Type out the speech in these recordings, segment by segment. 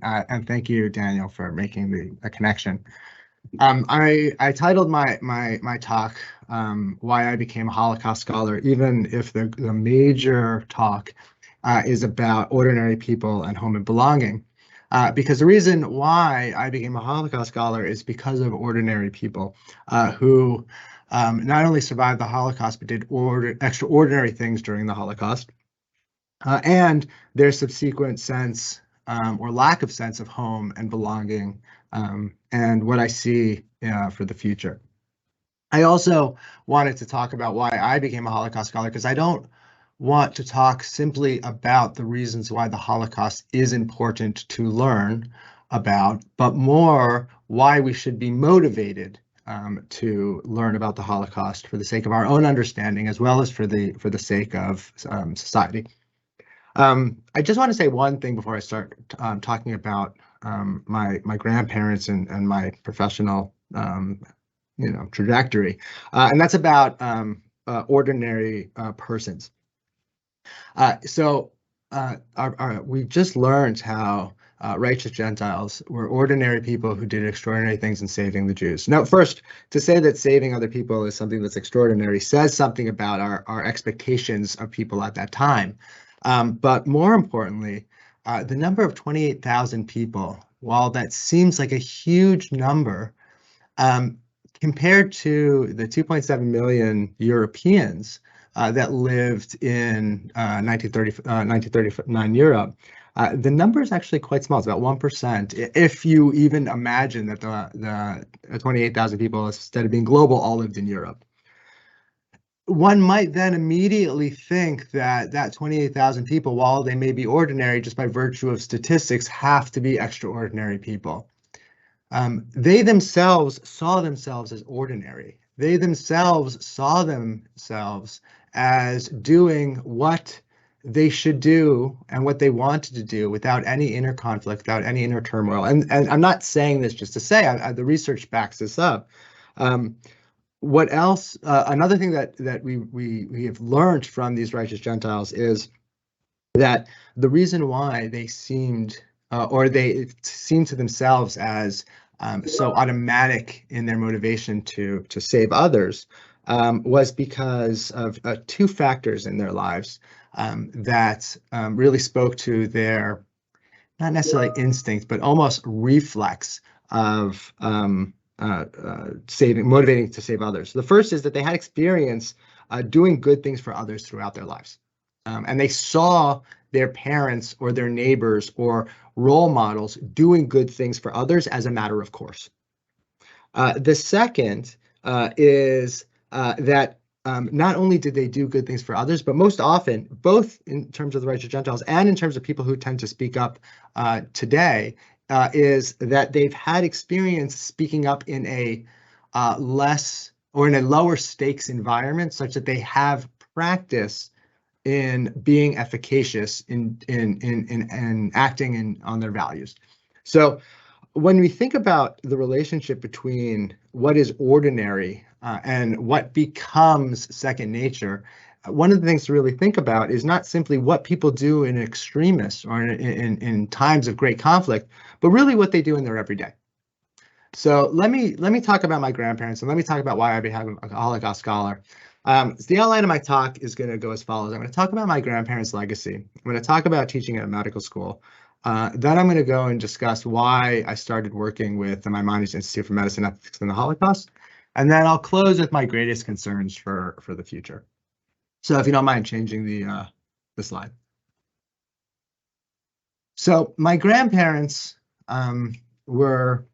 and thank you, Daniel, for making the connection. I titled my talk "Why I Became a Holocaust Scholar," even if the major talk is about ordinary people and home and belonging, because the reason why I became a Holocaust scholar is because of ordinary people who not only survived the Holocaust but did extraordinary things during the Holocaust, and their subsequent sense or lack of sense of home and belonging, and what I see for the future. I also wanted to talk about why I became a Holocaust scholar, because I don't want to talk simply about the reasons why the Holocaust is important to learn about, but more why we should be motivated to learn about the Holocaust for the sake of our own understanding, as well as for the sake of society. I just want to say one thing before I start talking about my grandparents and my professional trajectory, and that's about ordinary persons. We've just learned how righteous Gentiles were ordinary people who did extraordinary things in saving the Jews. Now, first, to say that saving other people is something that's extraordinary says something about our expectations of people at that time. But more importantly, the number of 28,000 people, while that seems like a huge number, compared to the 2.7 million Europeans that lived in 1939 Europe, the number is actually quite small. It's about 1%. If you even imagine that the 28,000 people, instead of being global, all lived in Europe. One might then immediately think that 28,000 people, while they may be ordinary just by virtue of statistics, have to be extraordinary people. They themselves saw themselves as ordinary. They themselves saw themselves as doing what they should do and what they wanted to do without any inner conflict, without any inner turmoil. And I'm not saying this just to say, the research backs this up. What else? Another thing that we have learned from these righteous Gentiles is that the reason why they seemed they seemed to themselves as so automatic in their motivation to save others was because of two factors in their lives that really spoke to their, not necessarily instinct, but almost reflex of motivating to save others. The first is that they had experience doing good things for others throughout their lives. And they saw their parents or their neighbors or role models doing good things for others as a matter of course. The second is that not only did they do good things for others, but most often, both in terms of the righteous Gentiles and in terms of people who tend to speak up today, is that they've had experience speaking up in a less or in a lower stakes environment, such that they have practice in being efficacious in acting on their values. So when we think about the relationship between what is ordinary and what becomes second nature, one of the things to really think about is not simply what people do in extremis or in times of great conflict, but really what they do in their everyday. So let me talk about my grandparents, and let me talk about why I became a Holocaust scholar. So the outline of my talk is going to go as follows. I'm going to talk about my grandparents' legacy. I'm going to talk about teaching at a medical school. Then I'm going to go and discuss why I started working with the MIMEH Institute for Medicine, Ethics, and the Holocaust. And then I'll close with my greatest concerns for the future. So if you don't mind changing the slide. So my grandparents were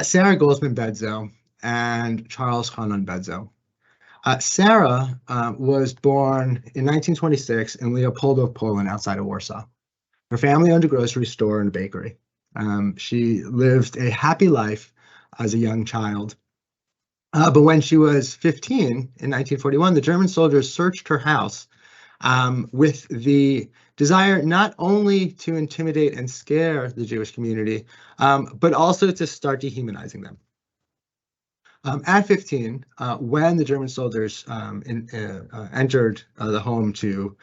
Sarah Goldsman Bedzow and Charles Hanan Bedzow. Sarah was born in 1926 in Leopoldov, Poland, outside of Warsaw. Her family owned a grocery store and a bakery. She lived a happy life as a young child. But when she was 15 in 1941, the German soldiers searched her house with the desire not only to intimidate and scare the Jewish community, but also to start dehumanizing them. At 15, when the German soldiers entered the home to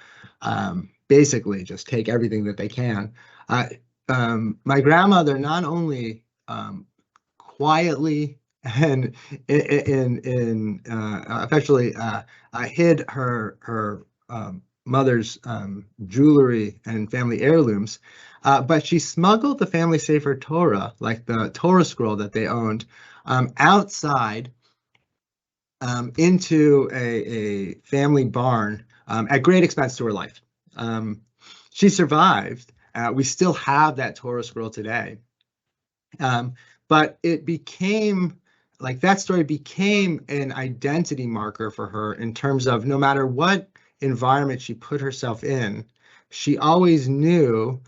basically just take everything that they can, my grandmother not only quietly and effectually hid her mother's jewelry and family heirlooms, but she smuggled the family Sefer Torah, like the Torah scroll that they owned, outside into a family barn at great expense to her life. She survived. We still have that Torah scroll today. But it became, like, that story became an identity marker for her in terms of no matter what environment she put herself in, she always knew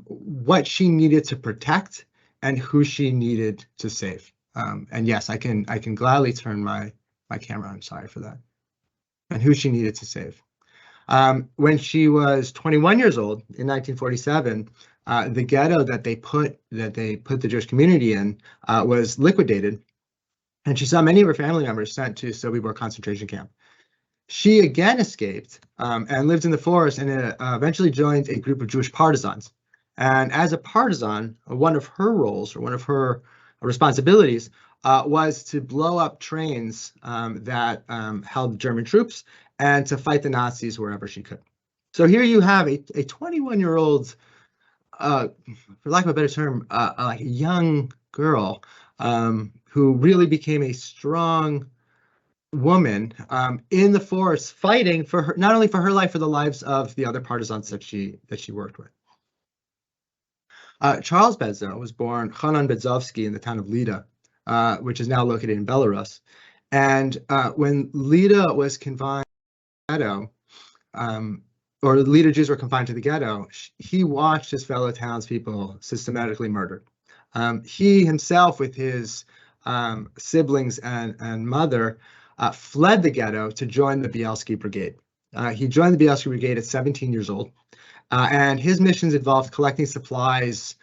what she needed to protect and who she needed to save. And yes, I can gladly turn my camera. I'm sorry for that. And who she needed to save. When she was 21 years old in 1947, the ghetto that they put the Jewish community in was liquidated, and she saw many of her family members sent to Sobibor concentration camp. She again escaped and lived in the forest, and eventually joined a group of Jewish partisans. And as a partisan, one of her roles, or one of her responsibilities, was to blow up trains that held German troops and to fight the Nazis wherever she could. So here you have a 21-year-old, for lack of a better term, like a young girl who really became a strong woman in the forest, fighting for her, not only for her life, for the lives of the other partisans that she worked with. Charles Bedzow was born Hanan Bedzowski in the town of Lida, which is now located in Belarus. And when Lida was confined to the ghetto, or the Lida Jews were confined to the ghetto, he watched his fellow townspeople systematically murdered. He himself, with his siblings and mother, fled the ghetto to join the Bielski Brigade. He joined the Bielski Brigade at 17 years old, and his missions involved collecting supplies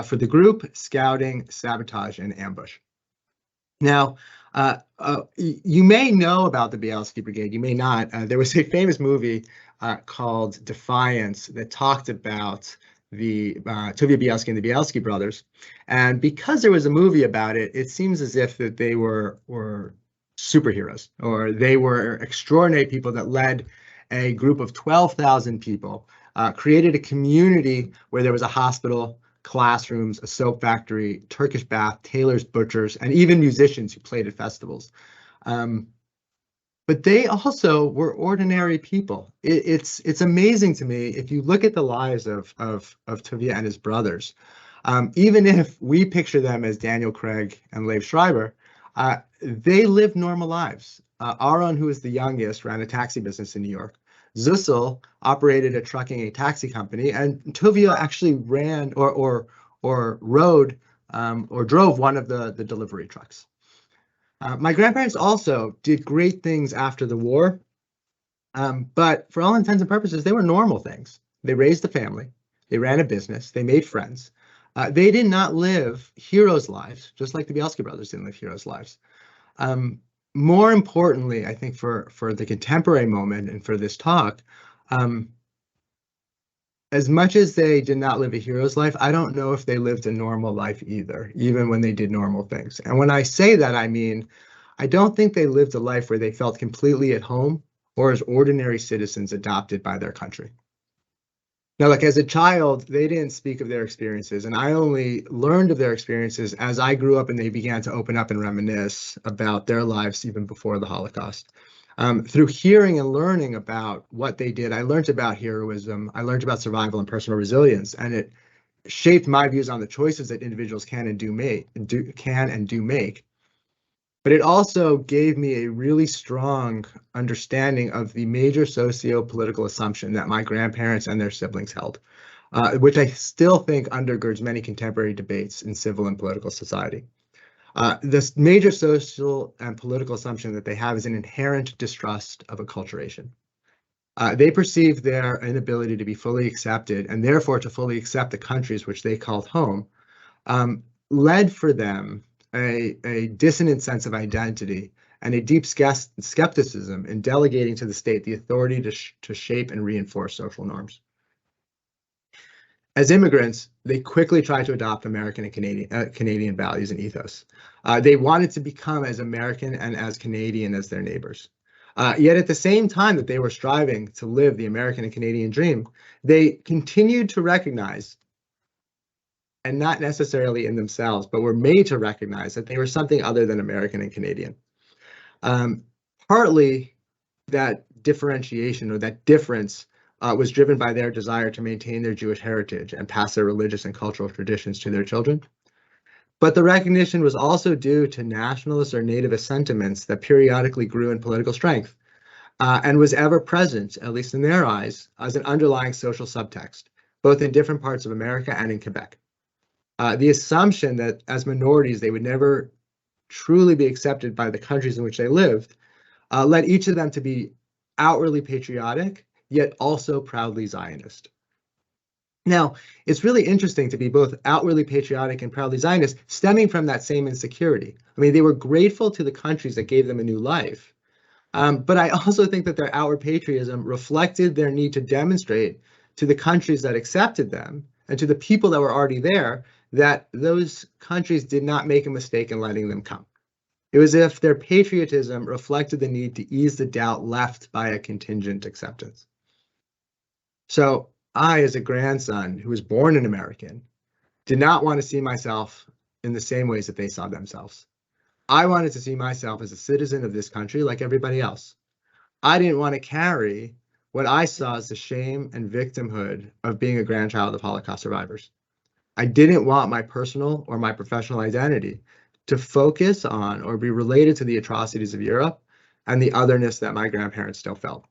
for the group, scouting, sabotage, and ambush. Now, you may know about the Bielski Brigade, you may not. There was a famous movie called Defiance that talked about the Tuvia Bielski and the Bielski brothers. And because there was a movie about it, it seems as if that they were superheroes, or they were extraordinary people that led a group of 12,000 people, created a community where there was a hospital, classrooms, a soap factory, Turkish bath, tailors, butchers, and even musicians who played at festivals. But they also were ordinary people. It's amazing to me, if you look at the lives of Tuvia and his brothers, even if we picture them as Daniel Craig and Leif Schreiber, they lived normal lives. Aaron, who is the youngest, ran a taxi business in New York. Zussel operated a trucking and taxi company, and Tuvia actually ran or rode or drove one of the delivery trucks. My grandparents also did great things after the war, but for all intents and purposes, they were normal things. They raised a family, they ran a business, they made friends. They did not live heroes' lives, just like the Bielski brothers didn't live heroes' lives. More importantly, I think for the contemporary moment and for this talk, as much as they did not live a hero's life, I don't know if they lived a normal life either, even when they did normal things. And when I say that, I mean, I don't think they lived a life where they felt completely at home or as ordinary citizens adopted by their country. Now, like, as a child, they didn't speak of their experiences, and I only learned of their experiences as I grew up and they began to open up and reminisce about their lives even before the Holocaust. Through hearing and learning about what they did, I learned about heroism, I learned about survival and personal resilience, and it shaped my views on the choices that individuals can and do make. But it also gave me a really strong understanding of the major socio-political assumption that my grandparents and their siblings held, which I still think undergirds many contemporary debates in civil and political society. This major social and political assumption that they have is an inherent distrust of acculturation. They perceive their inability to be fully accepted, and therefore to fully accept the countries which they called home, led for them a dissonant sense of identity and a deep skepticism in delegating to the state the authority to shape and reinforce social norms. As immigrants, they quickly tried to adopt American and Canadian values and ethos. They wanted to become as American and as Canadian as their neighbors. Yet at the same time that they were striving to live the American and Canadian dream, they continued to recognize, and not necessarily in themselves, but were made to recognize that they were something other than American and Canadian. Partly that differentiation or that difference was driven by their desire to maintain their Jewish heritage and pass their religious and cultural traditions to their children. But the recognition was also due to nationalist or nativist sentiments that periodically grew in political strength and was ever present, at least in their eyes, as an underlying social subtext, both in different parts of America and in Quebec. The assumption that as minorities they would never truly be accepted by the countries in which they lived led each of them to be outwardly patriotic, yet also proudly Zionist. Now, it's really interesting to be both outwardly patriotic and proudly Zionist, stemming from that same insecurity. I mean, they were grateful to the countries that gave them a new life. But I also think that their outward patriotism reflected their need to demonstrate to the countries that accepted them and to the people that were already there that those countries did not make a mistake in letting them come. It was as if their patriotism reflected the need to ease the doubt left by a contingent acceptance. So I, as a grandson who was born an American, did not want to see myself in the same ways that they saw themselves. I wanted to see myself as a citizen of this country like everybody else. I didn't want to carry what I saw as the shame and victimhood of being a grandchild of Holocaust survivors. I didn't want my personal or my professional identity to focus on or be related to the atrocities of Europe and the otherness that my grandparents still felt.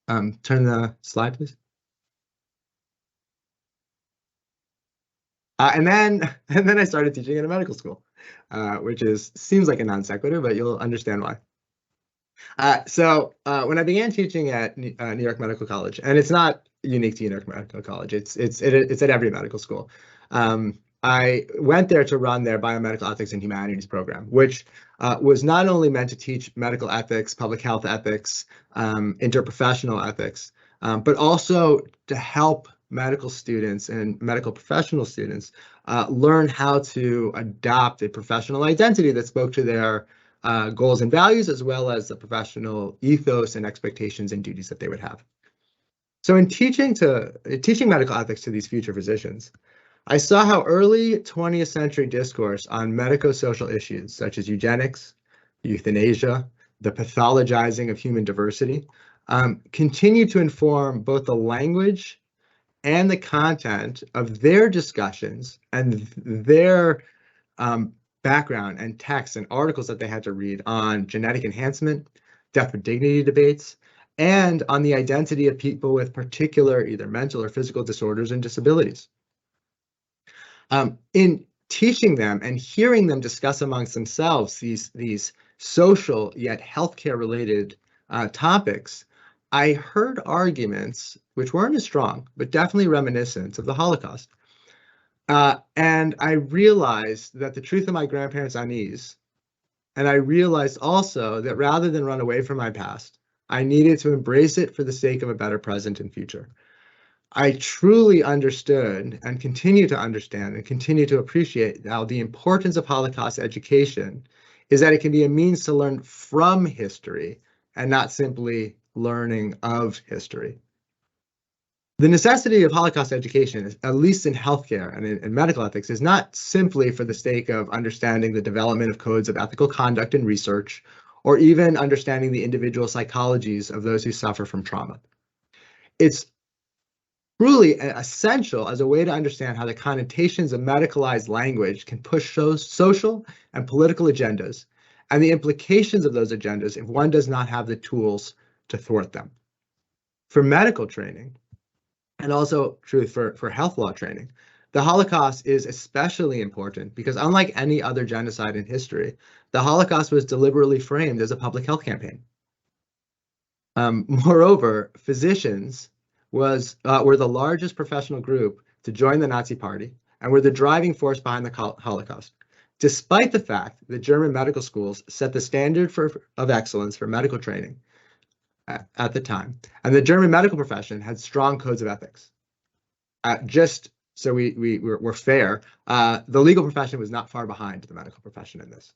Turn the slide, please. And then I started teaching in a medical school, which seems like a non sequitur, but you'll understand why. So when I began teaching at New York Medical College, and it's not unique to New York Medical College, it's at every medical school. I went there to run their biomedical ethics and humanities program, which was not only meant to teach medical ethics, public health ethics, interprofessional ethics, but also to help medical students and medical professional students learn how to adopt a professional identity that spoke to their goals and values, as well as the professional ethos and expectations and duties that they would have. So in teaching medical ethics to these future physicians, I saw how early 20th century discourse on medico-social issues such as eugenics, euthanasia, the pathologizing of human diversity, continued to inform both the language and the content of their discussions and their background and texts and articles that they had to read on genetic enhancement, death with dignity debates, and on the identity of people with particular either mental or physical disorders and disabilities. In teaching them and hearing them discuss amongst themselves these social yet healthcare related topics, I heard arguments which weren't as strong, but definitely reminiscent of the Holocaust. And I realized that the truth of my grandparents' unease, and I realized also that rather than run away from my past, I needed to embrace it for the sake of a better present and future. I truly understood and continue to understand and continue to appreciate how the importance of Holocaust education is that it can be a means to learn from history and not simply learning of history. The necessity of Holocaust education, at least in healthcare and in medical ethics, is not simply for the sake of understanding the development of codes of ethical conduct and research, or even understanding the individual psychologies of those who suffer from trauma. It's truly essential as a way to understand how the connotations of medicalized language can push social and political agendas, and the implications of those agendas if one does not have the tools to thwart them. For medical training, and also true for health law training, the Holocaust is especially important because unlike any other genocide in history, the Holocaust was deliberately framed as a public health campaign. Moreover, physicians were the largest professional group to join the Nazi Party and were the driving force behind the Holocaust, despite the fact that German medical schools set the standard of excellence for medical training at the time, and the German medical profession had strong codes of ethics. Just so we're fair, the legal profession was not far behind the medical profession in this.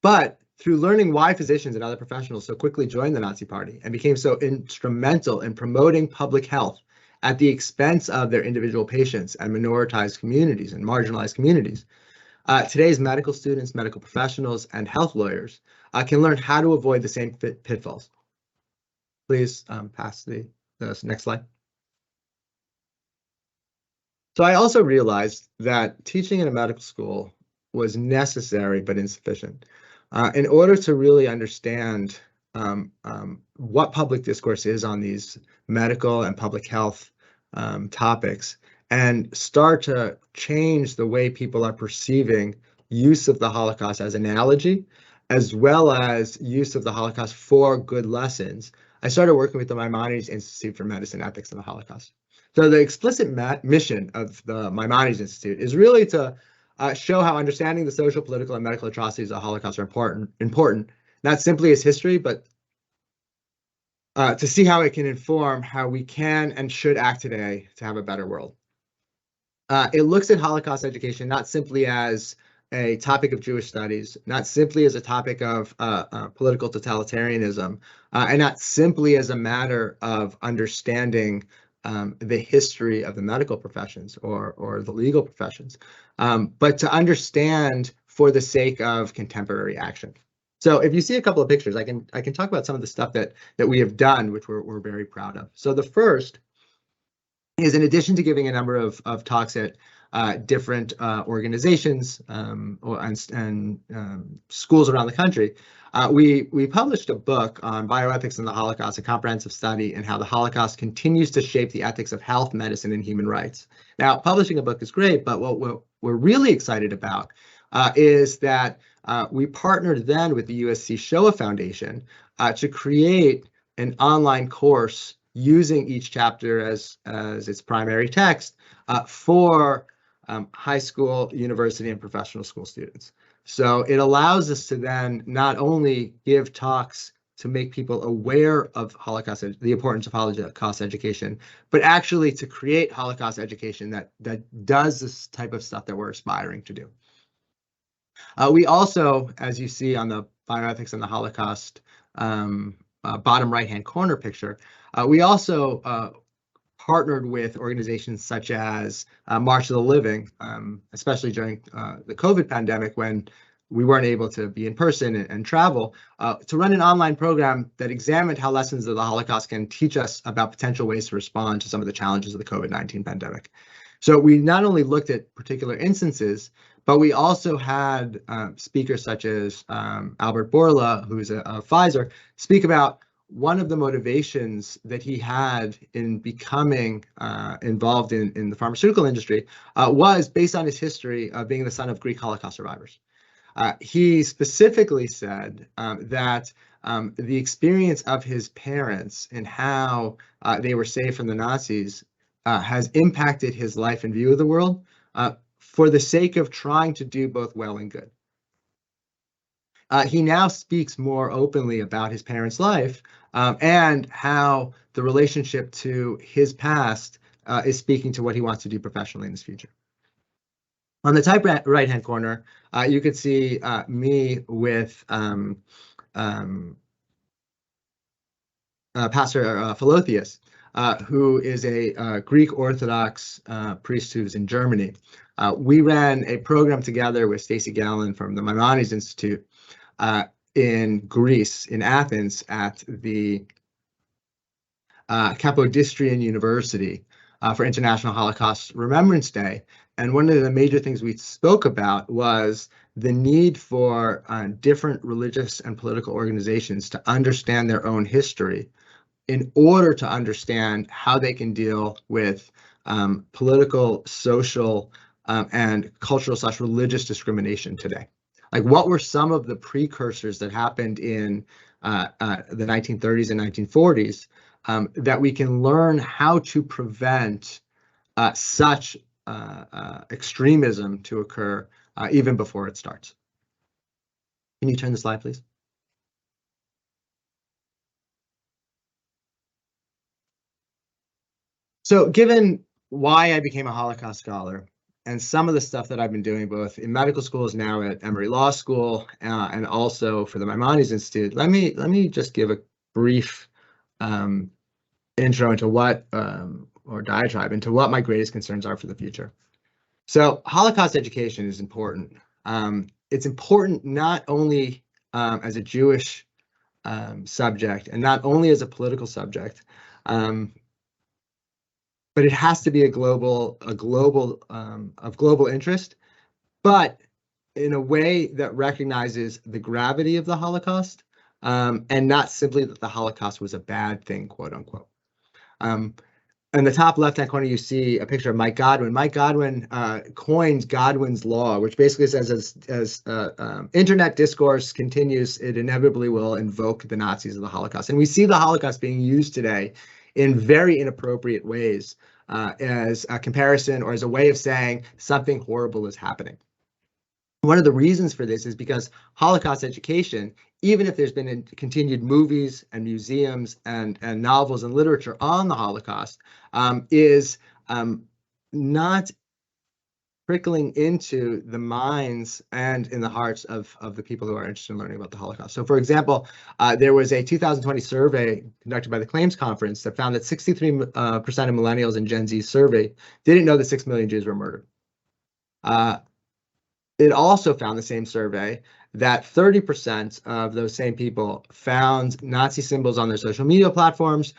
But through learning why physicians and other professionals so quickly joined the Nazi Party and became so instrumental in promoting public health at the expense of their individual patients and minoritized communities and marginalized communities, today's medical students, medical professionals, and health lawyers can learn how to avoid the same pitfalls. Please pass the next slide. So I also realized that teaching in a medical school was necessary but insufficient. In order to really understand what public discourse is on these medical and public health topics and start to change the way people are perceiving use of the Holocaust as analogy, as well as use of the Holocaust for good lessons, I started working with the Maimonides Institute for Medicine, Ethics, and the Holocaust. So the explicit mission of the Maimonides Institute is really to show how understanding the social, political, and medical atrocities of the Holocaust are important, not simply as history, but to see how it can inform how we can and should act today to have a better world. It looks at Holocaust education not simply as a topic of Jewish studies, not simply as a topic of political totalitarianism, and not simply as a matter of understanding the history of the medical professions or the legal professions, but to understand for the sake of contemporary action. So if you see a couple of pictures, I can talk about some of the stuff that we have done, which we're very proud of. So the first is, in addition to giving a number of talks at different organizations and schools around the country, we published a book on bioethics and the Holocaust, a comprehensive study in how the Holocaust continues to shape the ethics of health, medicine, and human rights. Now, publishing a book is great, but what we're really excited about is that we partnered then with the USC Shoah Foundation to create an online course using each chapter as its primary text for high school, university, and professional school students. So it allows us to then not only give talks to make people aware of Holocaust, the importance of Holocaust education, but actually to create Holocaust education that does this type of stuff that we're aspiring to do. We also, as you see on the bioethics and the Holocaust bottom right-hand corner picture, we also partnered with organizations such as March of the Living, especially during the COVID pandemic when we weren't able to be in person and travel, to run an online program that examined how lessons of the Holocaust can teach us about potential ways to respond to some of the challenges of the COVID-19 pandemic. So we not only looked at particular instances, but we also had speakers such as Albert Bourla, who's a Pfizer, speak about one of the motivations that he had in becoming involved in the pharmaceutical industry was based on his history of being the son of Greek Holocaust survivors. He specifically said that the experience of his parents and how they were saved from the Nazis has impacted his life and view of the world for the sake of trying to do both well and good. He now speaks more openly about his parents' life and how the relationship to his past is speaking to what he wants to do professionally in his future. On the top right-hand corner, you could see me with Pastor Philotheus, who is a Greek Orthodox priest who's in Germany. We ran a program together with Stacy Gallen from the Maimonides Institute in Greece, in Athens, at the Kapodistrian University for International Holocaust Remembrance Day. And one of the major things we spoke about was the need for different religious and political organizations to understand their own history in order to understand how they can deal with political, social, and cultural/religious discrimination today. Like, what were some of the precursors that happened in the 1930s and 1940s that we can learn how to prevent such extremism to occur even before it starts? Can you turn the slide, please? So given why I became a Holocaust scholar and some of the stuff that I've been doing both in medical schools now at Emory Law School and also for the Maimonides Institute, let me just give a brief intro into what or diatribe into what my greatest concerns are for the future. So Holocaust education is important. It's important not only as a Jewish subject and not only as a political subject, but it has to be of global interest, but in a way that recognizes the gravity of the Holocaust, and not simply that the Holocaust was a bad thing, quote unquote. In the top left-hand corner, you see a picture of Mike Godwin. Mike Godwin coined Godwin's law, which basically says as internet discourse continues, it inevitably will invoke the Nazis of the Holocaust. And we see the Holocaust being used today in very inappropriate ways as a comparison or as a way of saying something horrible is happening. One of the reasons for this is because Holocaust education, even if there's been continued movies and museums and novels and literature on the Holocaust, is not trickling into the minds and in the hearts of the people who are interested in learning about the Holocaust. So for example, there was a 2020 survey conducted by the Claims Conference that found that 63% of millennials in Gen Z survey didn't know that 6 million Jews were murdered. It also found, the same survey, that 30% of those same people found Nazi symbols on their social media platforms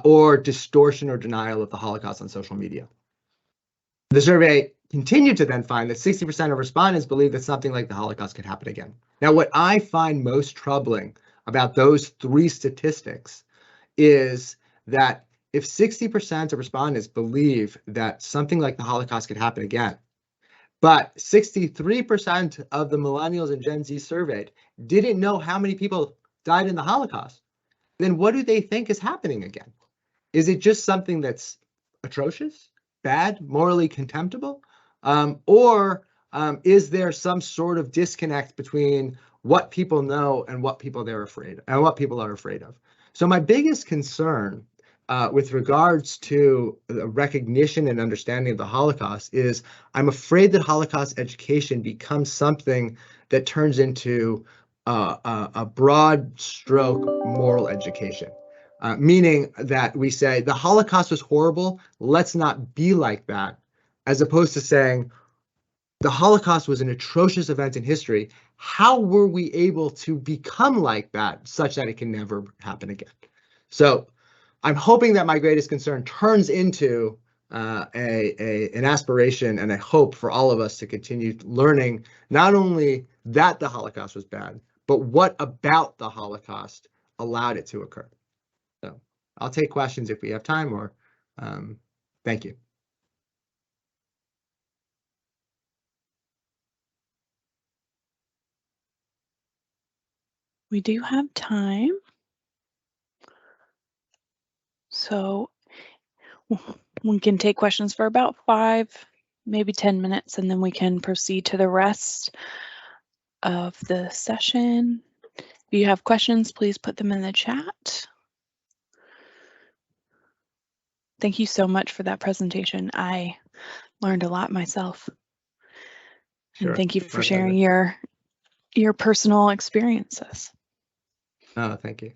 or distortion or denial of the Holocaust on social media. The survey continued to then find that 60% of respondents believe that something like the Holocaust could happen again. Now, what I find most troubling about those three statistics is that if 60% of respondents believe that something like the Holocaust could happen again, but 63% of the millennials and Gen Z surveyed didn't know how many people died in the Holocaust, then what do they think is happening again? Is it just something that's atrocious, bad, morally contemptible? Or is there some sort of disconnect between what people know and what people are afraid of? So my biggest concern with regards to the recognition and understanding of the Holocaust is I'm afraid that Holocaust education becomes something that turns into a broad stroke moral education. Meaning that we say the Holocaust was horrible, let's not be like that, as opposed to saying the Holocaust was an atrocious event in history. How were we able to become like that such that it can never happen again? So I'm hoping that my greatest concern turns into an aspiration and a hope for all of us to continue learning not only that the Holocaust was bad, but what about the Holocaust allowed it to occur. So I'll take questions if we have time, or thank you. We do have time. So we can take questions for about 5, maybe 10 minutes, and then we can proceed to the rest of the session. If you have questions, please put them in the chat. Thank you so much for that presentation. I learned a lot myself. Sure. And thank you for sharing your personal experiences. Oh, thank you.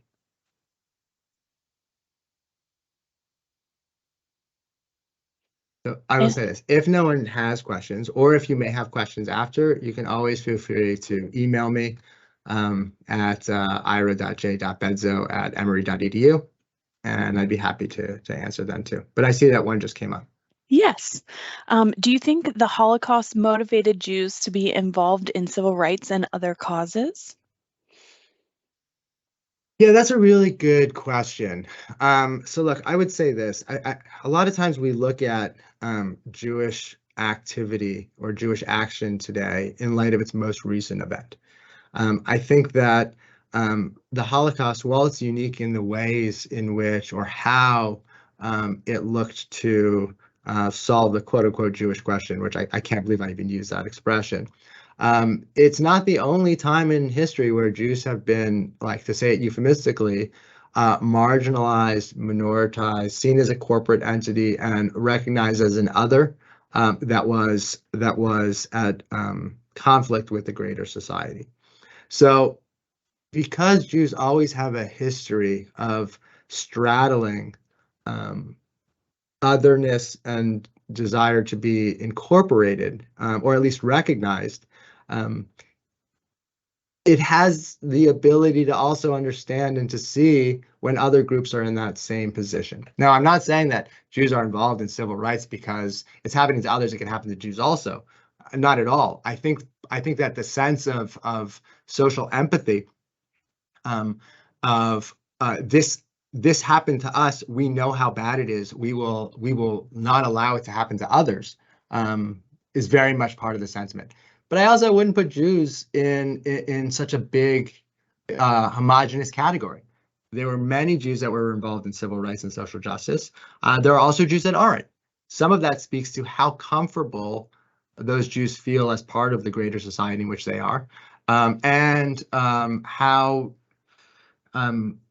So I will say this, if no one has questions, or if you may have questions after, you can always feel free to email me at ira.j.bedzow@emory.edu, and I'd be happy to answer them too. But I see that one just came up. Yes. Do you think the Holocaust motivated Jews to be involved in civil rights and other causes? Yeah, that's a really good question. So look, I would say this. A lot of times we look at Jewish activity or Jewish action today in light of its most recent event. I think that the Holocaust, while it's unique in the ways in which or how it looked to solve the quote-unquote Jewish question, which I can't believe I even used that expression. It's not the only time in history where Jews have been, like to say it euphemistically, marginalized, minoritized, seen as a corporate entity, and recognized as an other that was at conflict with the greater society. So, because Jews always have a history of straddling otherness and desire to be incorporated, or at least recognized, it has the ability to also understand and to see when other groups are in that same position. Now, I'm not saying that Jews are involved in civil rights because it's happening to others, it can happen to Jews also. Not at all. I think that the sense of social empathy, of this happened to us, we know how bad it is, we will not allow it to happen to others, is very much part of the sentiment. But I also wouldn't put Jews in such a big homogenous category. There were many Jews that were involved in civil rights and social justice. There are also Jews that aren't. Some of that speaks to how comfortable those Jews feel as part of the greater society in which they are, and how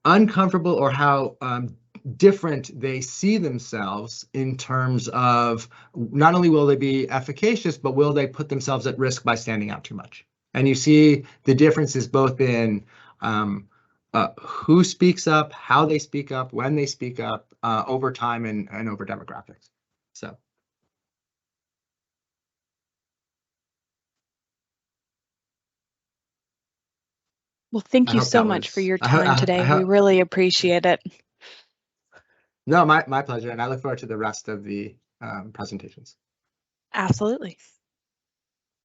uncomfortable or how different they see themselves in terms of not only will they be efficacious, but will they put themselves at risk by standing out too much? And you see the differences both in who speaks up, how they speak up, when they speak up, over time and over demographics. So. Well, thank you so much for your time today. We really appreciate it. No, my pleasure. And I look forward to the rest of the presentations. Absolutely.